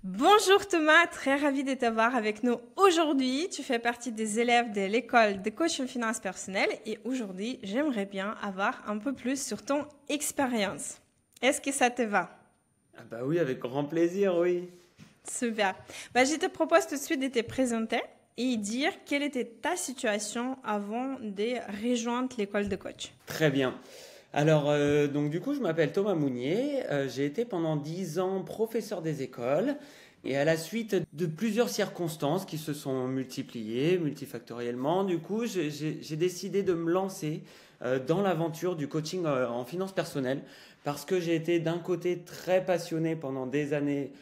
Bonjour Thomas, très ravi de t'avoir avec nous aujourd'hui. Tu fais partie des élèves de l'école de coaching finance personnelle et aujourd'hui, j'aimerais bien avoir un peu plus sur ton expérience. Est-ce que ça te va? Ah bah oui, avec grand plaisir, oui. Super. Je te propose tout de suite de te présenter et dire quelle était ta situation avant de rejoindre l'école de coach. Très bien. Alors, donc du coup, je m'appelle Thomas Mounier. J'ai été pendant 10 ans professeur des écoles. Et à la suite de plusieurs circonstances qui se sont multipliées, multifactoriellement, du coup, j'ai décidé de me lancer dans l'aventure du coaching en finance personnelle parce que j'ai été d'un côté très passionné pendant des années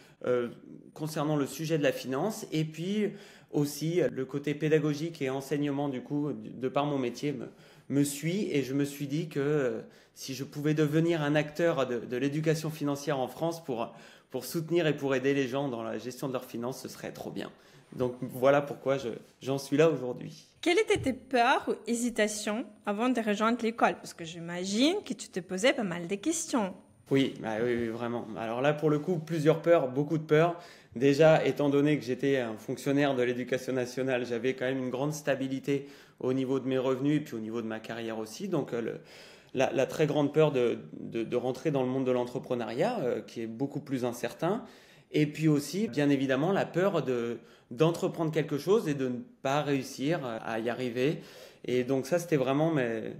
concernant le sujet de la finance et puis aussi le côté pédagogique et enseignement, du coup, de par mon métier, me suit et je me suis dit que si je pouvais devenir un acteur de l'éducation financière en France pour soutenir et pour aider les gens dans la gestion de leurs finances, ce serait trop bien. Donc voilà pourquoi j'en suis là aujourd'hui. Quelles étaient tes peurs ou hésitations avant de rejoindre l'école? Parce que j'imagine que tu te posais pas mal de questions. Oui, bah oui, oui, vraiment. Alors là, pour le coup, plusieurs peurs, beaucoup de peurs. Déjà, étant donné que j'étais un fonctionnaire de l'éducation nationale, j'avais quand même une grande stabilité au niveau de mes revenus et puis au niveau de ma carrière aussi. Donc la très grande peur de rentrer dans le monde de l'entrepreneuriat, qui est beaucoup plus incertain. Et puis aussi, bien évidemment, la peur d'entreprendre quelque chose et de ne pas réussir à y arriver. Et donc ça, c'était vraiment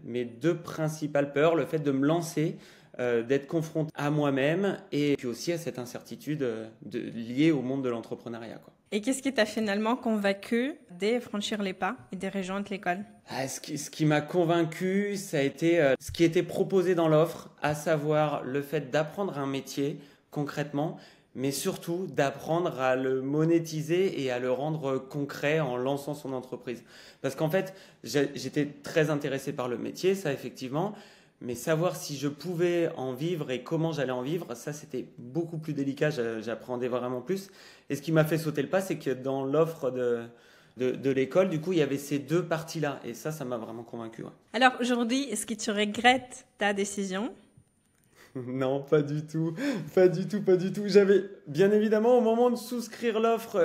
mes deux principales peurs, le fait de me lancer, d'être confronté à moi-même et puis aussi à cette incertitude liée au monde de l'entrepreneuriat, quoi. Et qu'est-ce qui t'a finalement convaincu de franchir les pas et de rejoindre l'école? Ce qui m'a convaincu, ça a été ce qui était proposé dans l'offre, à savoir le fait d'apprendre un métier concrètement, mais surtout d'apprendre à le monétiser et à le rendre concret en lançant son entreprise. Parce qu'en fait, j'étais très intéressé par le métier, ça effectivement, mais savoir si je pouvais en vivre et comment j'allais en vivre, ça c'était beaucoup plus délicat, j'appréhendais vraiment plus. Et ce qui m'a fait sauter le pas, c'est que dans l'offre de l'école, du coup, il y avait ces deux parties-là. Et ça m'a vraiment convaincu. Ouais. Alors aujourd'hui, est-ce que tu regrettes ta décision? Non, pas du tout. Pas du tout, pas du tout. J'avais, bien évidemment, au moment de souscrire l'offre,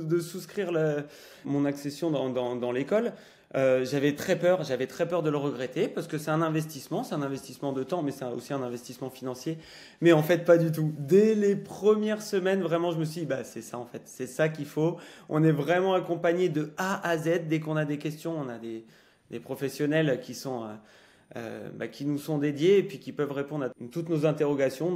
de souscrire mon accession dans l'école, j'avais très peur. J'avais très peur de le regretter parce que c'est un investissement de temps, mais c'est aussi un investissement financier. Mais en fait, pas du tout. Dès les premières semaines, vraiment, je me suis dit, bah, c'est ça en fait. C'est ça qu'il faut. On est vraiment accompagné de A à Z. Dès qu'on a des questions, on a des professionnels qui sont qui nous sont dédiés et puis qui peuvent répondre à toutes nos interrogations.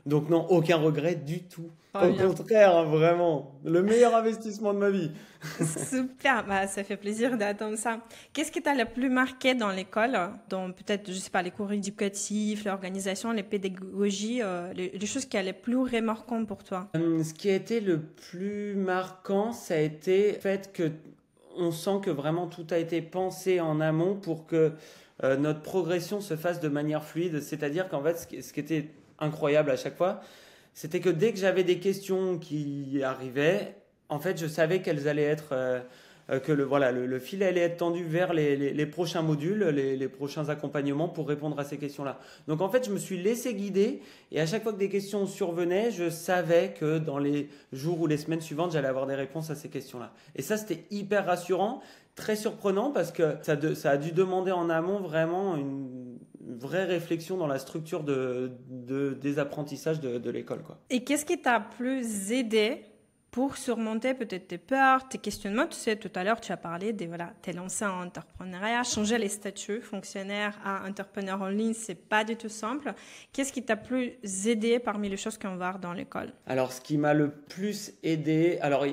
Donc non, aucun regret du tout. Très Au bien. contraire, hein, vraiment, le meilleur investissement de ma vie. Super, ça fait plaisir d'entendre ça. Qu'est-ce qui t'a le plus marqué dans l'école, dans peut-être, je sais pas, les cours éducatifs, l'organisation, les pédagogies, les choses qui allaient plus remarquantes pour toi? Ce qui a été le plus marquant, ça a été le fait que on sent que vraiment tout a été pensé en amont pour que notre progression se fasse de manière fluide. C'est-à-dire qu'en fait, ce qui était incroyable à chaque fois, c'était que dès que j'avais des questions qui arrivaient, en fait, je savais qu'elles allaient être que le fil allait être tendu vers les prochains modules, les prochains accompagnements pour répondre à ces questions-là. Donc en fait, je me suis laissé guider et à chaque fois que des questions survenaient, je savais que dans les jours ou les semaines suivantes, j'allais avoir des réponses à ces questions-là. Et ça, c'était hyper rassurant, très surprenant parce que ça a dû demander en amont vraiment une vraie réflexion dans la structure des apprentissages de l'école, quoi. Et qu'est-ce qui t'a plus aidé pour surmonter peut-être tes peurs, tes questionnements? Tu sais, tout à l'heure, tu as parlé de, voilà, t'es lancé en entrepreneuriat, changer les statuts, fonctionnaire à entrepreneur en ligne, c'est pas du tout simple. Qu'est-ce qui t'a plus aidé parmi les choses qu'on va voir dans l'école? Alors, ce qui m'a le plus aidé, alors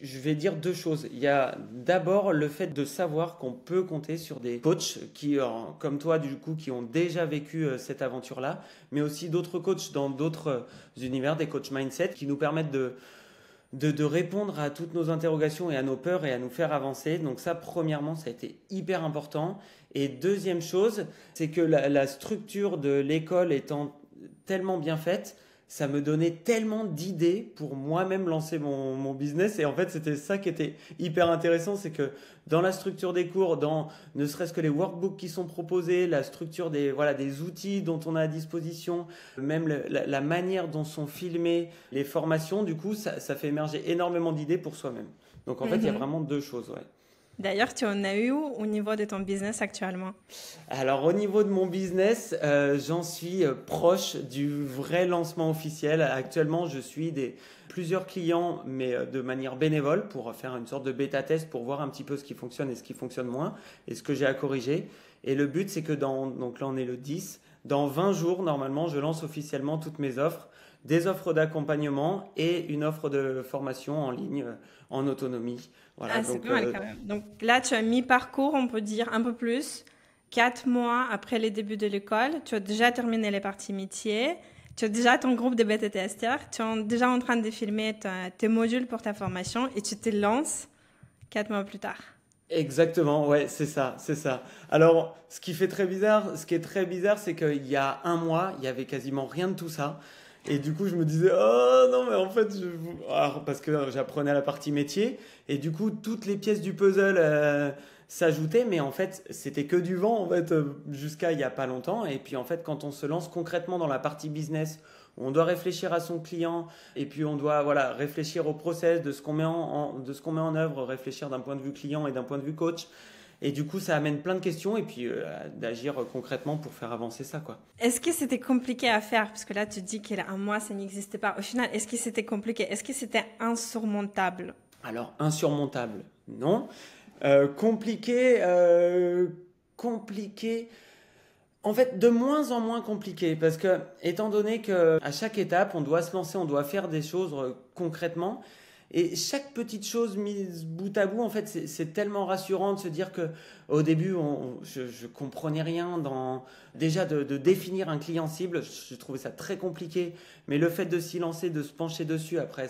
je vais dire deux choses. Il y a d'abord le fait de savoir qu'on peut compter sur des coachs qui, comme toi, du coup, qui ont déjà vécu cette aventure-là, mais aussi d'autres coachs dans d'autres univers, des coachs mindset, qui nous permettent de répondre à toutes nos interrogations et à nos peurs et à nous faire avancer. Donc ça, premièrement, ça a été hyper important. Et deuxième chose, c'est que la structure de l'école étant tellement bien faite, ça me donnait tellement d'idées pour moi-même lancer mon business. Et en fait, c'était ça qui était hyper intéressant, c'est que dans la structure des cours, dans ne serait-ce que les workbooks qui sont proposés, la structure des outils dont on a à disposition, même la manière dont sont filmées les formations, du coup, ça fait émerger énormément d'idées pour soi-même. Donc en fait, il y a vraiment deux choses, ouais. D'ailleurs, tu en as eu au niveau de ton business actuellement? Alors au niveau de mon business, j'en suis proche du vrai lancement officiel. Actuellement, je suis plusieurs clients, mais de manière bénévole, pour faire une sorte de bêta-test pour voir un petit peu ce qui fonctionne et ce qui fonctionne moins, et ce que j'ai à corriger. Et le but, c'est que donc là on est le 10, dans 20 jours, normalement, je lance officiellement toutes mes offres, des offres d'accompagnement et une offre de formation en ligne, en autonomie. Voilà, Ah, c'est donc pas mal quand même. Donc là, tu as mi-parcours, on peut dire un peu plus. 4 mois après les débuts de l'école, tu as déjà terminé les parties métiers, tu as déjà ton groupe de bêta-testeurs, tu es déjà en train de filmer tes modules pour ta formation et tu te lances 4 mois plus tard. exactement, ouais, c'est ça, c'est ça. Alors, ce qui est très bizarre, c'est qu'il y a un mois, il y avait quasiment rien de tout ça. Et du coup, je me disais, oh non, mais en fait, alors, parce que j'apprenais la partie métier, et du coup, toutes les pièces du puzzle s'ajoutaient, mais en fait, c'était que du vent, en fait, jusqu'à il y a pas longtemps. Et puis, en fait, quand on se lance concrètement dans la partie business, où on doit réfléchir à son client, et puis on doit voilà réfléchir au process de ce qu'on met de ce qu'on met en œuvre, réfléchir d'un point de vue client et d'un point de vue coach. Et du coup, ça amène plein de questions et puis d'agir concrètement pour faire avancer ça, quoi. Est-ce que c'était compliqué à faire? Parce que là, tu dis qu'il y a un mois, ça n'existait pas. Au final, est-ce que c'était compliqué? Est-ce que c'était insurmontable? Alors, insurmontable, non. Compliqué. En fait, de moins en moins compliqué, parce que, étant donné qu'à chaque étape, on doit se lancer, on doit faire des choses concrètement, et chaque petite chose mise bout à bout, en fait, c'est tellement rassurant de se dire que, au début, je comprenais rien déjà de définir un client cible, je trouvais ça très compliqué, mais le fait de s'y lancer, de se pencher dessus, après,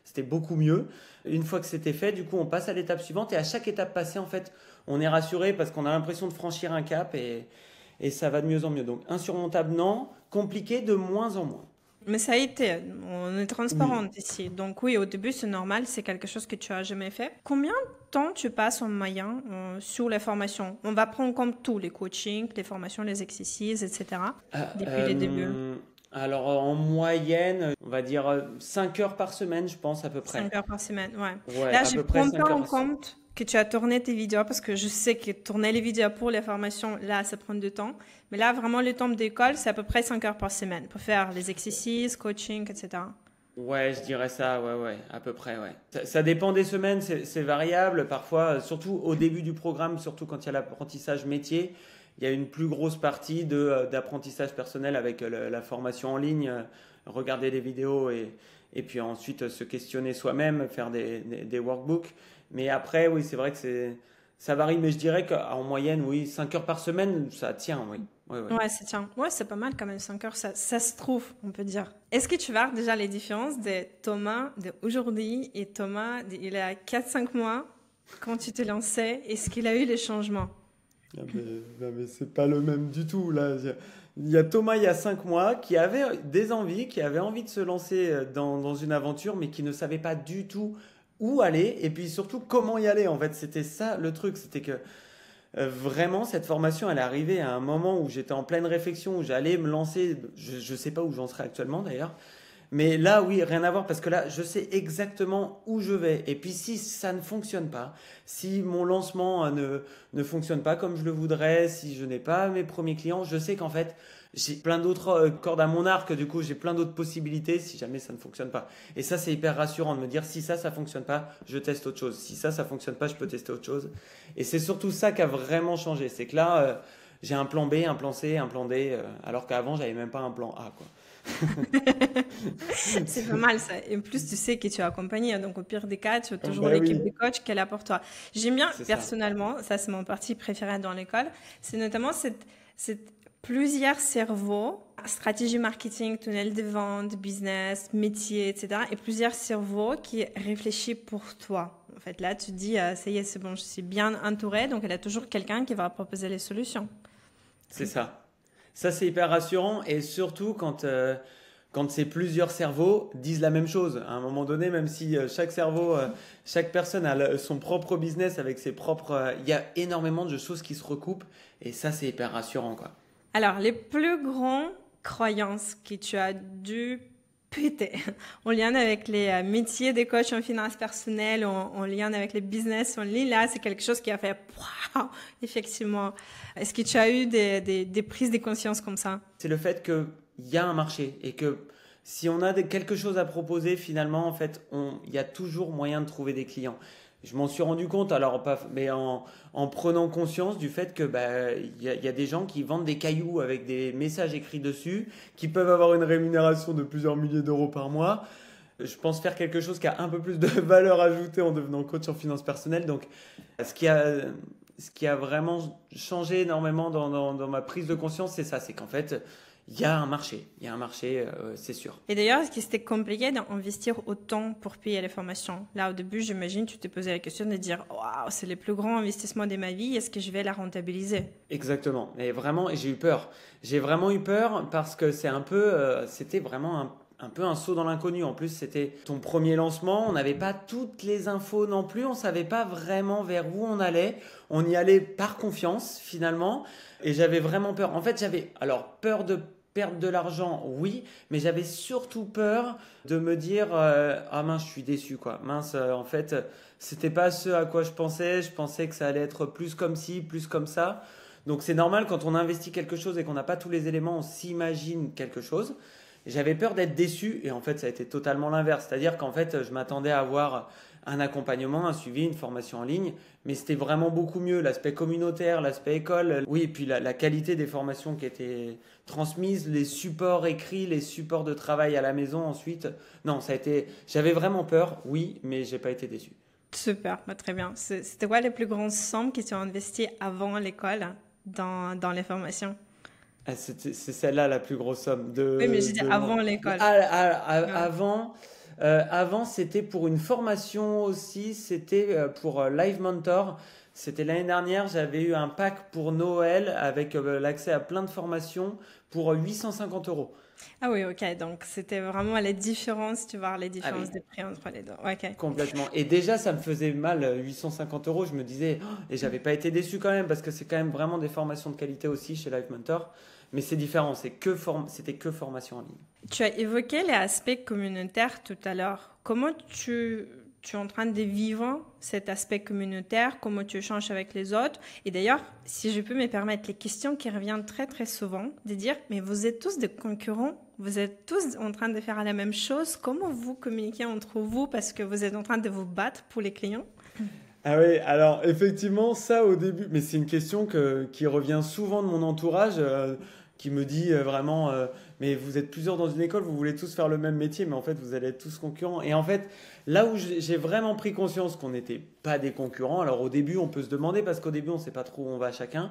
c'était beaucoup mieux. Une fois que c'était fait, du coup, on passe à l'étape suivante, et à chaque étape passée, en fait, on est rassuré parce qu'on a l'impression de franchir un cap et ça va de mieux en mieux. Donc insurmontable, non. Compliqué, de moins en moins. Mais ça a été, on est Oui. transparente ici. Donc oui, au début, c'est normal, c'est quelque chose que tu as jamais fait. Combien de temps tu passes en moyenne sur les formations? On va prendre comme tout, les coachings, les formations, les exercices, etc. Ah, Depuis les débuts. alors en moyenne, on va dire 5 heures par semaine, je pense à peu près. 5 heures par semaine, ouais. Ouais, Là, à je ne peu près prends 5 pas heures en par semaine. compte que tu as tourné tes vidéos parce que je sais que tourner les vidéos pour les formations, là, ça prend du temps. Mais là, vraiment, le temps d'école, c'est à peu près 5 heures par semaine pour faire les exercices, coaching, etc. Ouais, je dirais ça, ouais, à peu près, ouais. Ça dépend des semaines, c'est variable. Parfois, surtout au début du programme, surtout quand il y a l'apprentissage métier, il y a une plus grosse partie d'apprentissage personnel avec la formation en ligne, regarder les vidéos et puis ensuite se questionner soi-même, faire des workbooks. Mais après, oui, c'est vrai que ça varie, mais je dirais qu'en moyenne, oui, 5 heures par semaine, ça tient, oui. Ouais, ouais. Ouais, tiens. Ouais, c'est pas mal quand même, 5 heures, ça se trouve, on peut dire. Est-ce que tu vois déjà les différences de Thomas d'aujourd'hui et Thomas il y a 4 5 mois, quand tu te lançais, est-ce qu'il a eu les changements? Ah, mais c'est pas le même du tout là. Il y a Thomas il y a 5 mois qui avait des envies, qui avait envie de se lancer dans une aventure, mais qui ne savait pas du tout où aller et puis surtout comment y aller. En fait, c'était ça le truc, c'était que vraiment cette formation, elle est arrivée à un moment où j'étais en pleine réflexion, où j'allais me lancer. Je sais pas où j'en serais actuellement d'ailleurs. Mais là, oui, rien à voir parce que là, je sais exactement où je vais. Et puis, si ça ne fonctionne pas, si mon lancement ne fonctionne pas comme je le voudrais, si je n'ai pas mes premiers clients, je sais qu'en fait, j'ai plein d'autres cordes à mon arc. Du coup, j'ai plein d'autres possibilités si jamais ça ne fonctionne pas. Et ça, c'est hyper rassurant de me dire si ça fonctionne pas, je teste autre chose. Si ça fonctionne pas, je peux tester autre chose. Et c'est surtout ça qui a vraiment changé. C'est que là, j'ai un plan B, un plan C, un plan D, alors qu'avant, j'avais même pas un plan A, quoi. C'est pas mal ça. Et en plus, tu sais que tu es accompagné. Donc, au pire des cas, tu as toujours Ben l'équipe oui, de coach qui est là pour toi. J'aime bien, c'est ça. personnellement, ça c'est mon parti préféré dans l'école, c'est notamment cette plusieurs cerveaux, stratégie marketing, tunnel de vente, business, métier, etc. Et plusieurs cerveaux qui réfléchissent pour toi. En fait, là, tu te dis, ça y est, c'est bon, je suis bien entourée. Donc, il y a toujours quelqu'un qui va proposer les solutions. C'est ça. Ça, c'est hyper rassurant et surtout quand quand c'est plusieurs cerveaux disent la même chose. À un moment donné, même si chaque cerveau, chaque personne a son propre business avec ses propres... Il y a énormément de choses qui se recoupent et ça, c'est hyper rassurant, quoi. Alors, les plus grandes croyances que tu as dû péter en lien avec les métiers des coachs en finance personnelle, en lien avec les business en ligne, là, c'est quelque chose qui a fait waouh, effectivement. Est-ce que tu as eu des prises de conscience comme ça? C'est le fait qu'il y a un marché et que si on a quelque chose à proposer, finalement, en fait, il y a toujours moyen de trouver des clients. Je m'en suis rendu compte, alors mais en prenant conscience du fait que y a des gens qui vendent des cailloux avec des messages écrits dessus, qui peuvent avoir une rémunération de plusieurs milliers d'euros par mois. Je pense faire quelque chose qui a un peu plus de valeur ajoutée en devenant coach en finance personnelle. Donc, ce qui a vraiment changé énormément dans ma prise de conscience, c'est ça, c'est qu'en fait, il y a un marché, c'est sûr. Et d'ailleurs, est-ce que c'était compliqué d'investir autant pour payer les formations? Là, au début, j'imagine, tu t'es posé la question de dire, waouh, c'est le plus grand investissement de ma vie, est-ce que je vais la rentabiliser? Exactement. Et vraiment, j'ai eu peur. J'ai vraiment eu peur parce que c'était vraiment un peu un saut dans l'inconnu. En plus, c'était ton premier lancement. On n'avait pas toutes les infos non plus. On savait pas vraiment vers où on allait. On y allait par confiance, finalement. Et j'avais vraiment peur. En fait, j'avais peur de perdre de l'argent, oui, mais j'avais surtout peur de me dire ah mince, je suis déçu, quoi. Mince, en fait, c'était pas ce à quoi je pensais. Je pensais que ça allait être plus comme ci, plus comme ça. Donc c'est normal, quand on investit quelque chose et qu'on n'a pas tous les éléments, on s'imagine quelque chose. J'avais peur d'être déçu et en fait, ça a été totalement l'inverse. C'est-à-dire qu'en fait, je m'attendais à avoir un accompagnement, un suivi, une formation en ligne, mais c'était vraiment beaucoup mieux. L'aspect communautaire, l'aspect école, oui, et puis la qualité des formations qui étaient transmises, les supports écrits, les supports de travail à la maison ensuite. Non, j'avais vraiment peur, oui, mais j'ai pas été déçu. Super, très bien. C'était quoi les plus grandes sommes qui sont investies avant l'école dans les formations? C'est celle-là la plus grosse somme. Oui, mais j'ai dit avant l'école. Avant, c'était pour une formation aussi, c'était pour Live Mentor. C'était l'année dernière, j'avais eu un pack pour Noël avec l'accès à plein de formations pour 850 euros. Ah oui, ok. Donc, c'était vraiment la différence, tu vois, les différences oui. de prix entre les deux. Ok. Complètement. Et déjà, ça me faisait mal, 850 euros. Je me disais, et j'avais pas été déçu quand même, parce que c'est quand même vraiment des formations de qualité aussi chez Live Mentor. Mais c'est différent, c'était que formation en ligne. Tu as évoqué les aspects communautaires tout à l'heure. Comment tu es en train de vivre cet aspect communautaire? Comment tu échanges avec les autres? Et d'ailleurs, si je peux me permettre, les questions qui reviennent très très souvent, de dire, mais vous êtes tous des concurrents, vous êtes tous en train de faire la même chose. Comment vous communiquez entre vous parce que vous êtes en train de vous battre pour les clients? Ah oui, alors effectivement, ça au début, mais c'est une question qui revient souvent de mon entourage, qui me dit vraiment, mais vous êtes plusieurs dans une école, vous voulez tous faire le même métier, mais en fait vous allez être tous concurrents. Et en fait, là où j'ai vraiment pris conscience qu'on n'était pas des concurrents, alors au début on peut se demander, parce qu'au début on ne sait pas trop où on va chacun,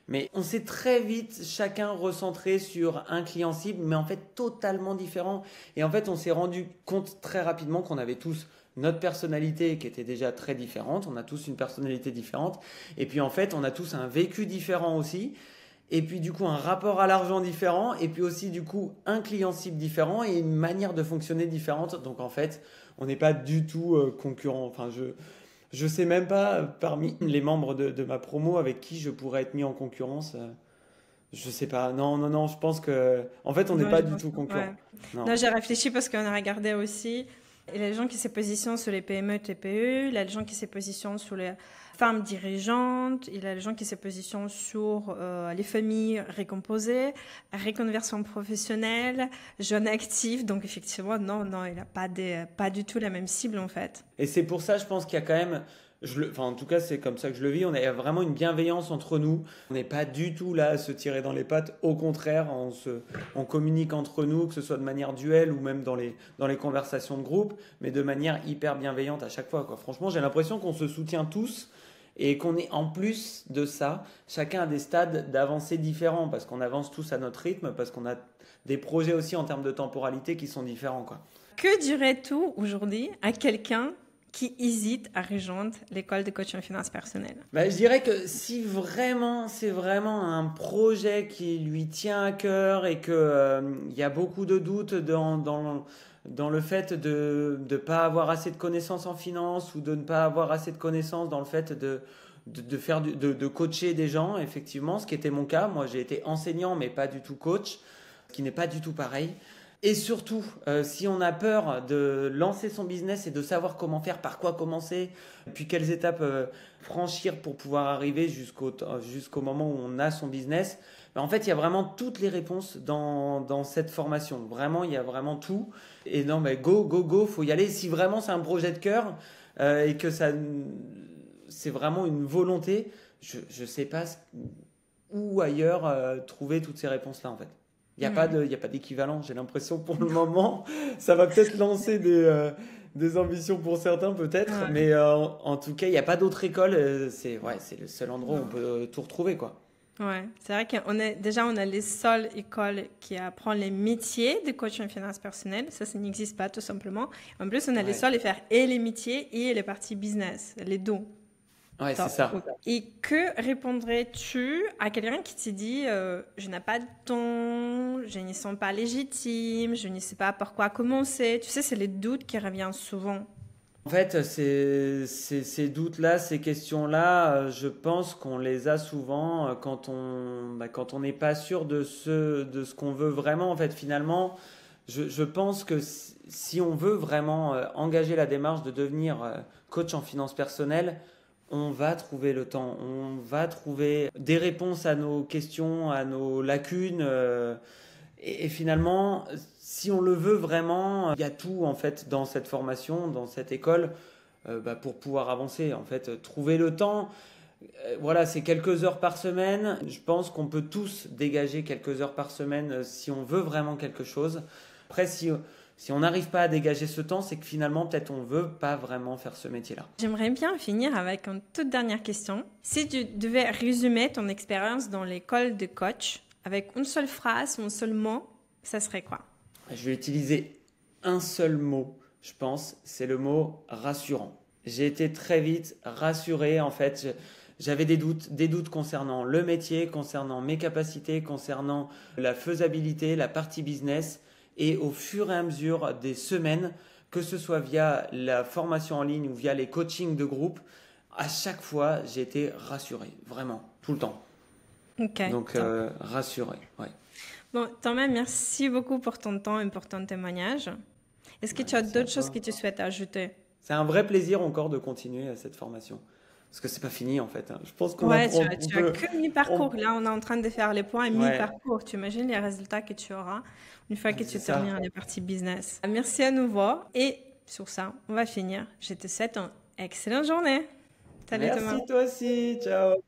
mais on s'est très vite chacun recentré sur un client cible, mais en fait totalement différent. Et en fait on s'est rendu compte très rapidement qu'on avait tous notre personnalité qui était déjà très différente, on a tous une personnalité différente, et puis en fait on a tous un vécu différent aussi, et puis du coup un rapport à l'argent différent, et puis aussi du coup un client cible différent et une manière de fonctionner différente. Donc en fait on n'est pas du tout concurrents. Enfin je sais même pas parmi les membres de ma promo avec qui je pourrais être mis en concurrence. Je sais pas. Non, je pense que en fait on n'est pas du tout concurrents. Ouais. Non, j'ai réfléchi parce qu'on a regardé aussi. Il y a les gens qui se positionnent sur les PME, TPE, il y a les gens qui se positionnent sur les femmes dirigeantes, il y a les gens qui se positionnent sur les familles récomposées, reconversion professionnelle, jeunes actifs. Donc effectivement, non, il n'a pas du tout la même cible en fait. Et c'est pour ça, je pense qu'il y a quand même... en tout cas, c'est comme ça que je le vis. On a vraiment une bienveillance entre nous. On n'est pas du tout là à se tirer dans les pattes. Au contraire, on communique entre nous, que ce soit de manière duel ou même dans les conversations de groupe, mais de manière hyper bienveillante à chaque fois, quoi. Franchement, j'ai l'impression qu'on se soutient tous et qu'on est en plus de ça, chacun a des stades d'avancée différents parce qu'on avance tous à notre rythme, parce qu'on a des projets aussi en termes de temporalité qui sont différents, quoi. Que dirais-tu aujourd'hui à quelqu'un qui hésitent à rejoindre l'école de coaching en finance personnelle? Je dirais que si vraiment c'est vraiment un projet qui lui tient à cœur et que il y a beaucoup de doutes dans le fait de ne pas avoir assez de connaissances en finance ou de ne pas avoir assez de connaissances dans le fait de coacher des gens, effectivement, ce qui était mon cas. Moi, j'ai été enseignant, mais pas du tout coach, ce qui n'est pas du tout pareil. Et surtout, si on a peur de lancer son business et de savoir comment faire, par quoi commencer, puis quelles étapes franchir pour pouvoir arriver jusqu'au moment où on a son business, en fait, il y a vraiment toutes les réponses dans cette formation. Vraiment, il y a vraiment tout. Et non, go, faut y aller. Si vraiment c'est un projet de cœur et que c'est vraiment une volonté, je sais pas où ailleurs trouver toutes ces réponses-là, en fait. Il n'y a pas d'équivalent, j'ai l'impression pour le moment. Ça va peut-être lancer des ambitions pour certains, peut-être. Ouais. Mais en tout cas, il n'y a pas d'autre école. C'est le seul endroit où on peut tout retrouver, quoi. Ouais, c'est vrai qu'on a les seules écoles qui apprennent les métiers de coaching en finance personnelle. Ça n'existe pas, tout simplement. En plus, on a les seules à faire et les métiers et les parties business, les deux. Ouais, c'est ça. Et que répondrais-tu à quelqu'un qui te dit je n'ai pas de temps, je ne sens pas légitime, je ne sais pas par quoi commencer. Tu sais, c'est les doutes qui reviennent souvent. En fait, ces doutes-là, ces questions-là, je pense qu'on les a souvent quand on n'est pas sûr de ce qu'on veut vraiment. En fait, finalement, je pense que si on veut vraiment engager la démarche de devenir coach en finance personnelle, on va trouver le temps, on va trouver des réponses à nos questions, à nos lacunes. Et finalement, si on le veut vraiment, il y a tout en fait dans cette formation, dans cette école, pour pouvoir avancer. En fait, trouver le temps, voilà, c'est quelques heures par semaine. Je pense qu'on peut tous dégager quelques heures par semaine si on veut vraiment quelque chose. Après, si on n'arrive pas à dégager ce temps, c'est que finalement, peut-être on ne veut pas vraiment faire ce métier-là. J'aimerais bien finir avec une toute dernière question. Si tu devais résumer ton expérience dans l'école de coach avec une seule phrase ou un seul mot, ça serait quoi? Je vais utiliser un seul mot, je pense, c'est le mot rassurant. J'ai été très vite rassuré, en fait. J'avais des doutes concernant le métier, concernant mes capacités, concernant la faisabilité, la partie business. Et au fur et à mesure des semaines, que ce soit via la formation en ligne ou via les coachings de groupe, à chaque fois, j'ai été rassuré, vraiment, tout le temps. Ok. Donc, rassuré, ouais. Bon, Thomas, merci beaucoup pour ton temps et pour ton témoignage. Est-ce que tu as d'autres choses que tu souhaites ajouter? C'est un vrai plaisir encore de continuer à cette formation. Parce que c'est pas fini en fait. Je pense qu'on Ouais, apprend. tu as que mi-parcours. Là, on est en train de faire les points et mi-parcours. Tu imagines les résultats que tu auras une fois que tu termines les parties business. Merci à nouveau. Et sur ça, on va finir. Je te souhaite une excellente journée. Salut Thomas. Merci toi aussi. Ciao.